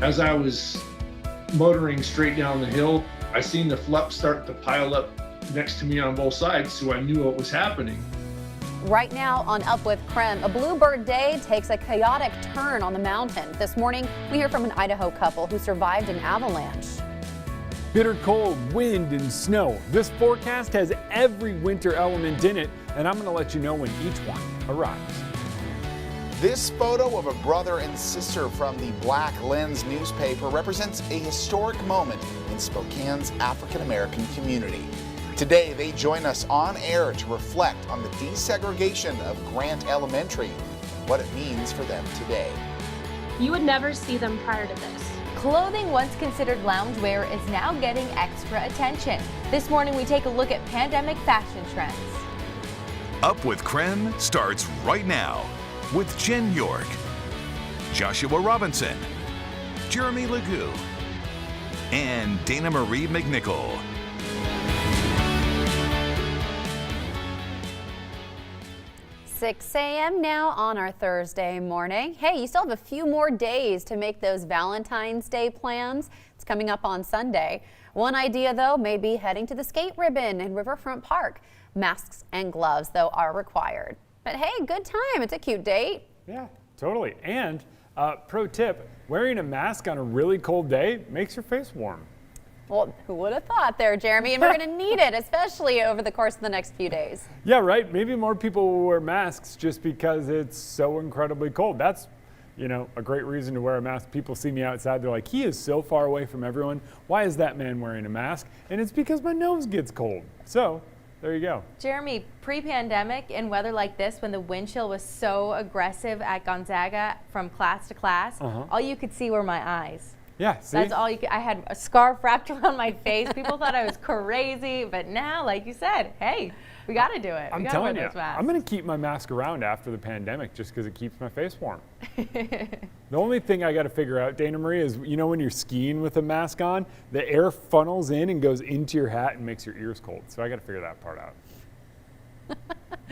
As I was motoring straight down the hill, I seen the fluff start to pile up next to me on both sides, so I knew what was happening. Right now on Up with KREM, a bluebird day takes a chaotic turn on the mountain. This morning, we hear from an Idaho couple who survived an avalanche. Bitter cold, wind, and snow. This forecast has every winter element in it, and I'm going to let you know when each one arrives. This photo of a brother and sister from the Black Lens newspaper represents a historic moment in Spokane's African-American community. Today, they join us on air to reflect on the desegregation of Grant Elementary, what it means for them today. You would never see them prior to this. Clothing once considered loungewear is now getting extra attention. This morning, we take a look at pandemic fashion trends. Up with KREM starts right now with Jen York, Joshua Robinson, Jeremy Legoo, and Dana Marie McNichol. Six a.m. now on our Thursday morning. Hey, you still have a few more days to make those Valentine's Day plans. It's coming up on Sunday. One idea, though, may be heading to the skate ribbon in Riverfront Park. Masks and gloves, though, are required. But hey, good time. It's a cute date. Yeah, totally. And pro tip, wearing a mask on a really cold day makes your face warm. Well, who would have thought there, Jeremy? And we're going to need it, especially over the course of the next few days. Yeah, right. Maybe more people will wear masks just because it's so incredibly cold. That's, you know, a great reason to wear a mask. People see me outside. They're like, he is so far away from everyone. Why is that man wearing a mask? And it's because my nose gets cold. So there you go. Jeremy, pre-pandemic in weather like this, when the wind chill was so aggressive at Gonzaga from class to class, all you could see were my eyes. Yeah, see? That's all you could. I had a scarf wrapped around my face. People thought I was crazy, but now, like you said, hey, we got to do it. I'm telling you, I'm going to keep my mask around after the pandemic just because it keeps my face warm. The only thing I got to figure out, Dana Marie, is, you know, when you're skiing with a mask on, the air funnels in and goes into your hat and makes your ears cold. So I got to figure that part out.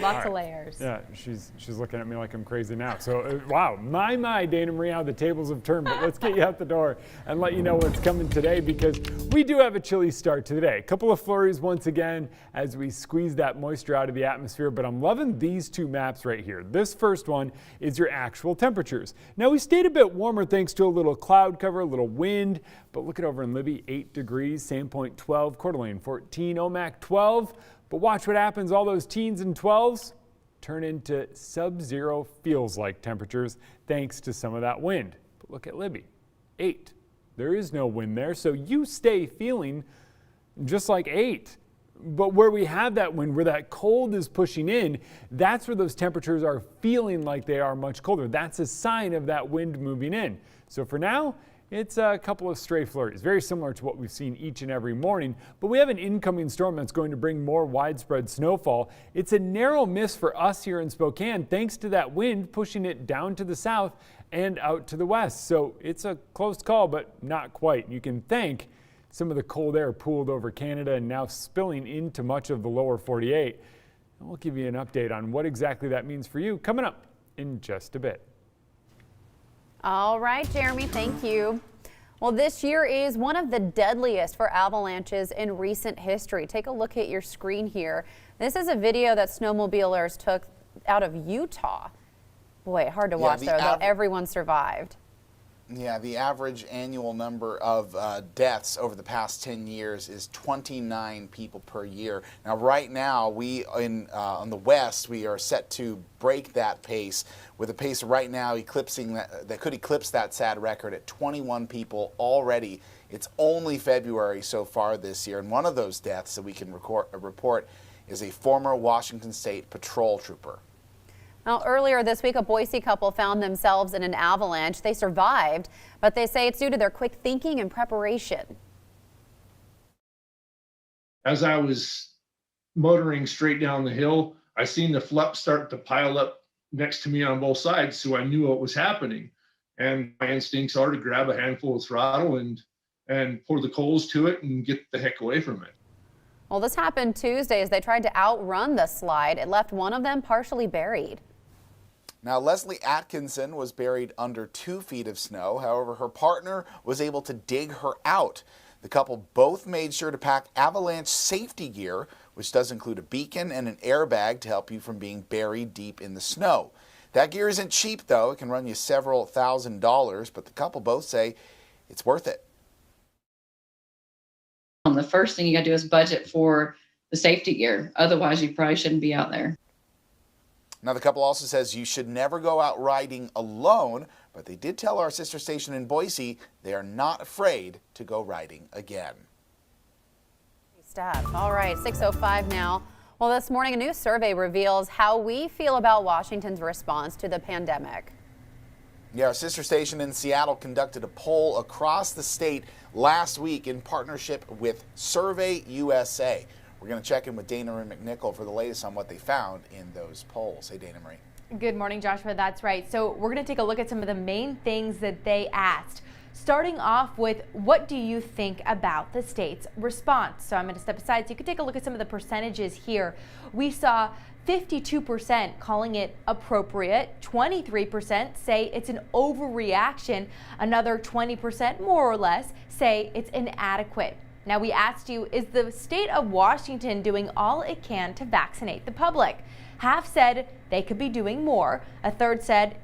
Lots of layers. Yeah, she's looking at me like I'm crazy now. So, wow, my, Dana Marie, how the tables have turned. But let's get you out the door and let you know what's coming today, because we do have a chilly start to today. A couple of flurries once again as we squeeze that moisture out of the atmosphere. But I'm loving these two maps right here. This first one is your actual temperatures. Now, we stayed a bit warmer thanks to a little cloud cover, a little wind. But look at over in Libby, 8 degrees, Sandpoint 12, Coeur d'Alene 14, Omak 12. But watch what happens. All those teens and 12s turn into sub-zero feels-like temperatures thanks to some of that wind. But look at Libby, 8. There is no wind there, so you stay feeling just like 8. But where we have that wind, where that cold is pushing in, that's where those temperatures are feeling like they are much colder. That's a sign of that wind moving in. So for now, it's a couple of stray flurries, very similar to what we've seen each and every morning. But we have an incoming storm that's going to bring more widespread snowfall. It's a narrow miss for us here in Spokane, thanks to that wind pushing it down to the south and out to the west. So it's a close call, but not quite. You can thank some of the cold air pooled over Canada and now spilling into much of the lower 48. And we'll give you an update on what exactly that means for you coming up in just a bit. All right, Jeremy, thank you. Well, this year is one of the deadliest for avalanches in recent history. Take a look at your screen here. This is a video that snowmobilers took out of Utah. Boy, hard to watch there, though everyone survived. Yeah, the average annual number of deaths over the past 10 years is 29 people per year. Now, right now, on the west, we are set to break that pace, with a pace right now eclipsing that could eclipse that sad record at 21 people already. It's only February so far this year, and one of those deaths that we can report is a former Washington State patrol trooper. Well, earlier this week, a Boise couple found themselves in an avalanche. They survived, but they say it's due to their quick thinking and preparation. As I was motoring straight down the hill, I seen the fluff start to pile up next to me on both sides, so I knew what was happening. And my instincts are to grab a handful of throttle and pour the coals to it and get the heck away from it. Well, this happened Tuesday as they tried to outrun the slide. It left one of them partially buried. Now, Leslie Atkinson was buried under 2 feet of snow. However, her partner was able to dig her out. The couple both made sure to pack Avalanche safety gear, which does include a beacon and an airbag to help you from being buried deep in the snow. That gear isn't cheap, though. It can run you several $1,000s, but the couple both say it's worth it. The first thing you got to do is budget for the safety gear. Otherwise, you probably shouldn't be out there. Now, the couple also says you should never go out riding alone, but they did tell our sister station in Boise they are not afraid to go riding again. Stuff. All right, 6:05 now. Well, this morning a new survey reveals how we feel about Washington's response to the pandemic. Yeah, our sister station in Seattle conducted a poll across the state last week in partnership with Survey USA. We're going to check in with Dana Marie McNichol for the latest on what they found in those polls. Hey, Dana Marie. Good morning, Joshua. That's right. So we're going to take a look at some of the main things that they asked. Starting off with, what do you think about the state's response? So I'm going to step aside so you can take a look at some of the percentages here. We saw 52% calling it appropriate, 23% say it's an overreaction, another 20% more or less say it's inadequate. Now, we asked you, is the state of Washington doing all it can to vaccinate the public? Half said they could be doing more, a third said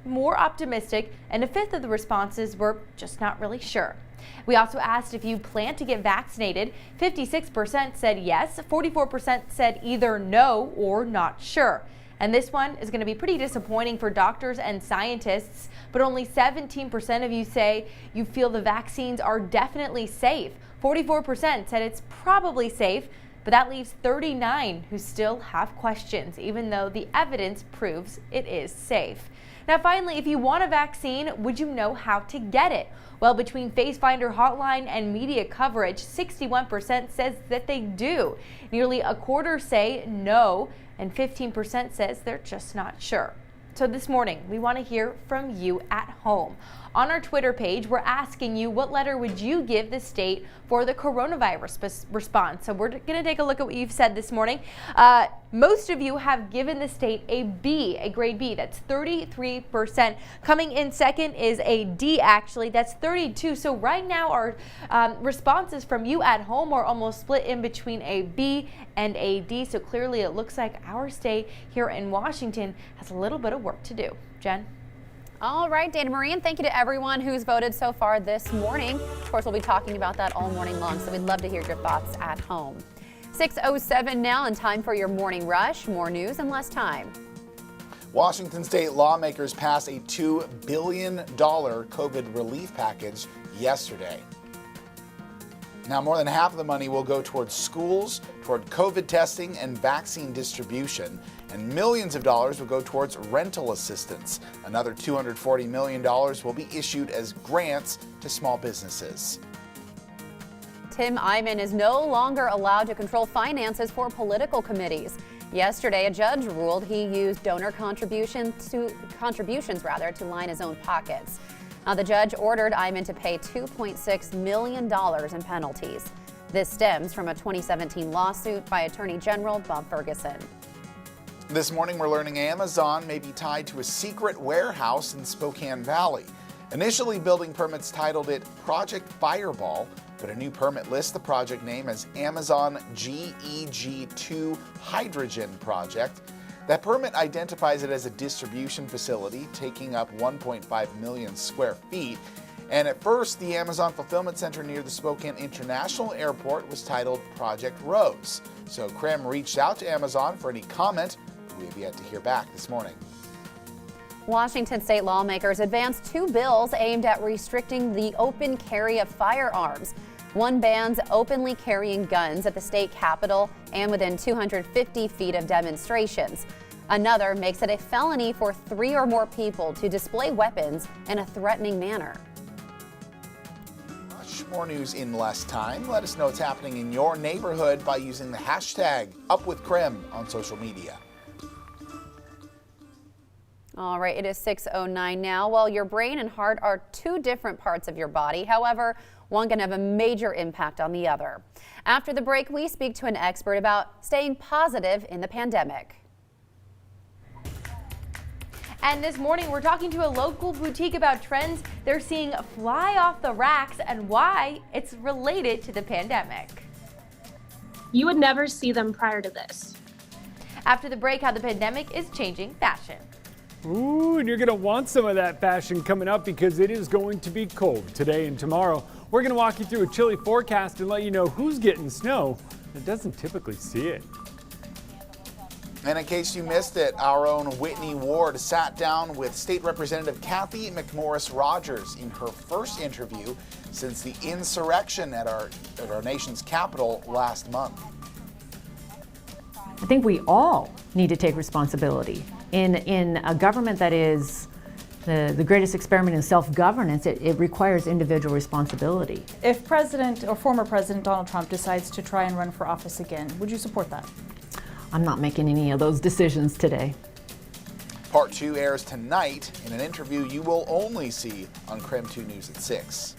more optimistic, and a fifth of the responses were just not really sure. We also asked if you plan to get vaccinated. 56% said yes, 44% said either no or not sure. And this one is going to be pretty disappointing for doctors and scientists, but only 17% of you say you feel the vaccines are definitely safe. 44% said it's probably safe, but that leaves 39 who still have questions, even though the evidence proves it is safe. Now, finally, if you want a vaccine, would you know how to get it? Well, between FaceFinder hotline and media coverage, 61% says that they do. Nearly a quarter say no, and 15% says they're just not sure. So this morning, we want to hear from you at home. On our Twitter page, we're asking you, what letter would you give the state for the coronavirus response? So we're going to take a look at what you've said this morning. Most of you have given the state a B, a grade B. That's 33%. Coming in second is a D, actually. That's 32%. So right now, our responses from you at home are almost split in between a B and a D. So clearly, it looks like our state here in Washington has a little bit of work to do. Jen? All right, Dana Marie, and thank you to everyone who's voted so far this morning. Of course, we'll be talking about that all morning long, so we'd love to hear your thoughts at home. 6:07 now, and time for your morning rush. More news in less time. Washington state lawmakers passed a $2 billion COVID relief package yesterday. Now, more than half of the money will go towards schools, toward COVID testing and vaccine distribution, and millions of dollars will go towards rental assistance. Another $240 million will be issued as grants to small businesses. Tim Eyman is no longer allowed to control finances for political committees. Yesterday, a judge ruled he used donor contributions to line his own pockets. Now, the judge ordered Eyman to pay $2.6 million in penalties. This stems from a 2017 lawsuit by Attorney General Bob Ferguson. This morning, we're learning Amazon may be tied to a secret warehouse in Spokane Valley. Initially, building permits titled it Project Fireball, but a new permit lists the project name as Amazon GEG2 Hydrogen Project. That permit identifies it as a distribution facility taking up 1.5 million square feet. And at first, the Amazon Fulfillment Center near the Spokane International Airport was titled Project Rose. So KREM reached out to Amazon for any comment. We have yet to hear back this morning. Washington state lawmakers advanced 2 bills aimed at restricting the open carry of firearms. One bans openly carrying guns at the state capitol and within 250 feet of demonstrations. Another makes it a felony for 3 or more people to display weapons in a threatening manner. More news in less time. Let us know what's happening in your neighborhood by using the hashtag #UpWithKREM on social media. All right, it is 6:09 now. Well, your brain and heart are 2 different parts of your body. However, one can have a major impact on the other. After the break, we speak to an expert about staying positive in the pandemic. And this morning, we're talking to a local boutique about trends they're seeing fly off the racks and why it's related to the pandemic. You would never see them prior to this. After the break, how the pandemic is changing fashion. Ooh, and you're going to want some of that fashion coming up because it is going to be cold today and tomorrow. We're going to walk you through a chilly forecast and let you know who's getting snow that doesn't typically see it. And in case you missed it, our own Whitney Ward sat down with State Representative Kathy McMorris Rogers in her first interview since the insurrection at our nation's capital last month. I think we all need to take responsibility. In a government that is the greatest experiment in self-governance, it requires individual responsibility. If President or former President Donald Trump decides to try and run for office again, would you support that? I'm not making any of those decisions today. Part 2 airs tonight in an interview you will only see on KREM 2 News at 6.